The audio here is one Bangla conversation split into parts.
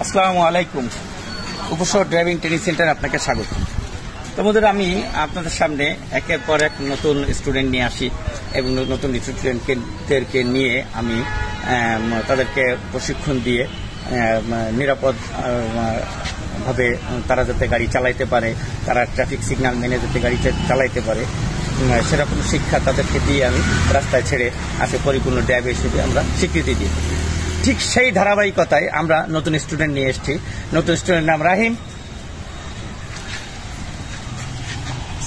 আসসালামু আলাইকুম। উপশহর ড্রাইভিং ট্রেনিং সেন্টার আপনাকে স্বাগত। তো বন্ধুরা, আমি আপনাদের সামনে একের পর এক নতুন স্টুডেন্ট নিয়ে আসি এবং নতুন স্টুডেন্টদেরকে নিয়ে আমি তাদেরকে প্রশিক্ষণ দিয়ে নিরাপদ ভাবে তারা যাতে গাড়ি চালাইতে পারে, তারা ট্রাফিক সিগন্যাল মেনে যাতে গাড়ি চালাইতে পারে, সেরকম শিক্ষা তাদেরকে দিয়ে আমি রাস্তায় ছেড়ে আজকে পরিপূর্ণ ড্রাইভার হিসেবে আমরা স্বীকৃতি দিই। ঠিক সেই ধারাবাহিকতায় আমরা নতুন স্টুডেন্ট নিয়ে এসেছি। নতুন স্টুডেন্ট নাম রাহিম।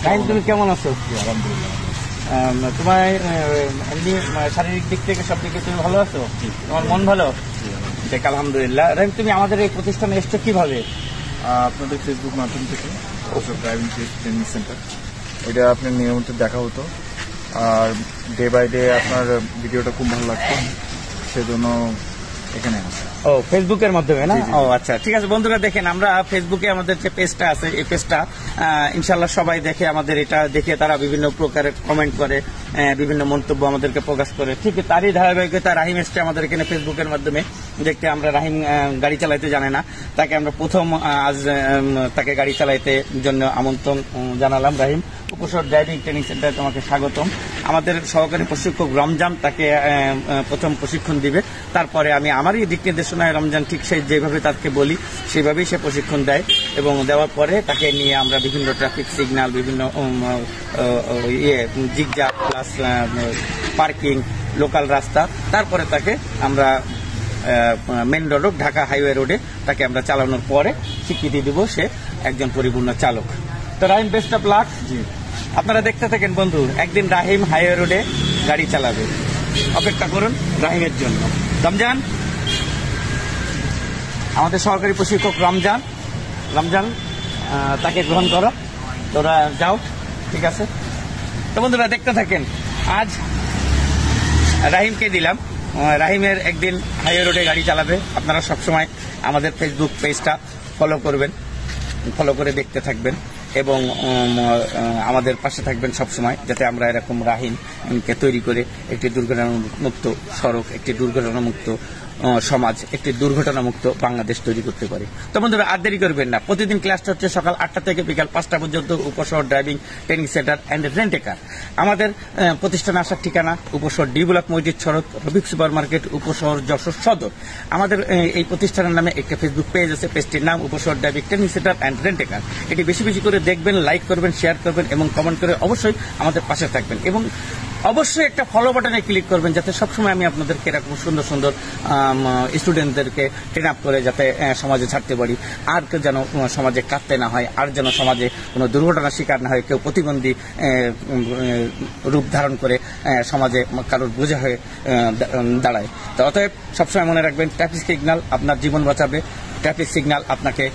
রাহিম, তুমি কেমন আছো? আলহামদুলিল্লাহ। তোমার এমনি শারীরিক দিক থেকে সব দিকে তুমি ভালো আছো? তোমার মন ভালো? দেখ, আলহামদুলিল্লাহ। রাহিম, তুমি আমাদের এই প্রতিষ্ঠানে এসছো কিভাবে? আপনাদের ফেসবুক মাধ্যম থেকে ড্রাইভিং ট্রেনিং সেন্টার, এটা আপনার নিয়মিত দেখা হতো, আর ডে বাই ডে আপনার ভিডিওটা খুব ভালো লাগতো, সেজন্য এখানে আসা। ও, ফেসবুকের মাধ্যমে না? ও আচ্ছা, ঠিক আছে। বন্ধুরা দেখেন, আমরা ফেসবুকে আমাদের যে পেজটা আছে, এই পেজটা ইনশাল্লাহ সবাই দেখে, আমাদের এটা দেখে তারা বিভিন্ন প্রকারের কমেন্ট করে, বিভিন্ন মন্তব্য আমাদেরকে প্রকাশ করে। ঠিক তারই ধারাবাহিকতা রাহিম এসছে আমাদের এখানে ফেসবুকের মাধ্যমে দেখতে। আমরা রাহিম গাড়ি চালাইতে জানে না, তাকে আমরা প্রথম আজ তাকে গাড়ি চালাইতে জন্য আমন্ত্রণ জানালাম। রাহিম, উপশহর ড্রাইভিং ট্রেনিং সেন্টারে তোমাকে স্বাগতম। আমাদের সহকারী প্রশিক্ষক রমজান তাকে প্রথম প্রশিক্ষণ দিবে, তারপরে আমি আমারই দিক নির্দেশনায় রমজান ঠিক সেই যেভাবে তাকে বলি সেইভাবেই সে প্রশিক্ষণ দেয়, এবং দেওয়ার পরে তাকে নিয়ে আমরা বিভিন্ন ট্রাফিক সিগন্যাল, বিভিন্ন জিগজাগ প্লাস পার্কিং, লোকাল রাস্তা, তারপরে তাকে আমরা মেন রোড, ঢাকা হাইওয়ে রোডে তাকে আমরা চালানোর পরে স্বীকৃতি দিব সে একজন পরিপূর্ণ চালক। তো রাহিম, বেস্ট অফ লাক। আপনারা দেখতে থাকেন বন্ধু, একদিন রাহিম হাইওয়ে রোডে গাড়ি চালাবে, অপেক্ষা করুন রাহিমের জন্য। রমজান, আমাদের সহকারী প্রশিক্ষক রমজান তাকে গ্রহণ করো, তোরা যাও, ঠিক আছে? তো বন্ধুরা দেখতে থাকেন, আজ রাহিমকে দিলাম। রাহিমের একদিন হাইওয়ে রোডে গাড়ি চালাবে। আপনারা সবসময় আমাদের ফেসবুক পেজটা ফলো করবেন, ফলো করে দেখতে থাকবেন এবং আমাদের পাশে থাকবেন সবসময়, যাতে আমরা এরকম রাহিমকে তৈরি করে একটি দুর্ঘটনামুক্ত সড়ক, একটি দুর্ঘটনামুক্ত সমাজ, একটি দুর্ঘটনামুক্ত বাংলাদেশ তৈরি করতে পারি। তো বন্ধুরা, আর দেরি করবেন না। প্রতিদিন ক্লাসটা হচ্ছে সকাল 8টা থেকে বিকাল 5টা পর্যন্ত, Uposhohor driving training centre and rent a car. আমাদের প্রতিষ্ঠানে আসার ঠিকানা উপশহর ডি ব্লক মসজিদ সড়ক, রবিক সুপার মার্কেট, উপশহর যশোর সদর। আমাদের এই প্রতিষ্ঠানের নামে একটা ফেসবুক পেজ আছে, পেজটির নাম Uposhohor driving training centre and rent a car. এটি বেশি বেশি করে দেখবেন, লাইক করবেন, শেয়ার করবেন এবং কমেন্ট করে অবশ্যই আমাদের পাশে থাকবেন, এবং অবশ্যই একটা ফলো বাটনে ক্লিক করবেন, যাতে সবসময় আমি আপনাদেরকে এরকম সুন্দর সুন্দর স্টুডেন্টদেরকে ট্রেন আপ করে যাতে সমাজে ছাড়তে পারি, আর কেউ যেন সমাজে কাঁদতে না হয়, আর যেন সমাজে কোনো দুর্ঘটনার শিকার না হয়, কেউ প্রতিবন্ধী রূপ ধারণ করে সমাজে কারোর বোঝা হয়ে দাঁড়ায়। তো অতএব সবসময় মনে রাখবেন, ট্রাফিক সিগন্যাল আপনার জীবন বাঁচাবে, ট্রাফিক সিগন্যাল আপনাকে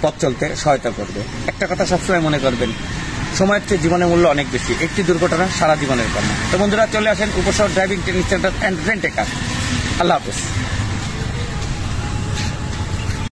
পথ চলতে সহায়তা করবে। একটা কথা সবসময় মনে করবেন, সময়ের চেয়ে জীবনের মূল্য অনেক বেশি, একটি দুর্ঘটনা সারা জীবনের কান্না। তো বন্ধুরা, চলে আসেন Uposhohor driving training centre and rent a car. আল্লাহ হাফেজ।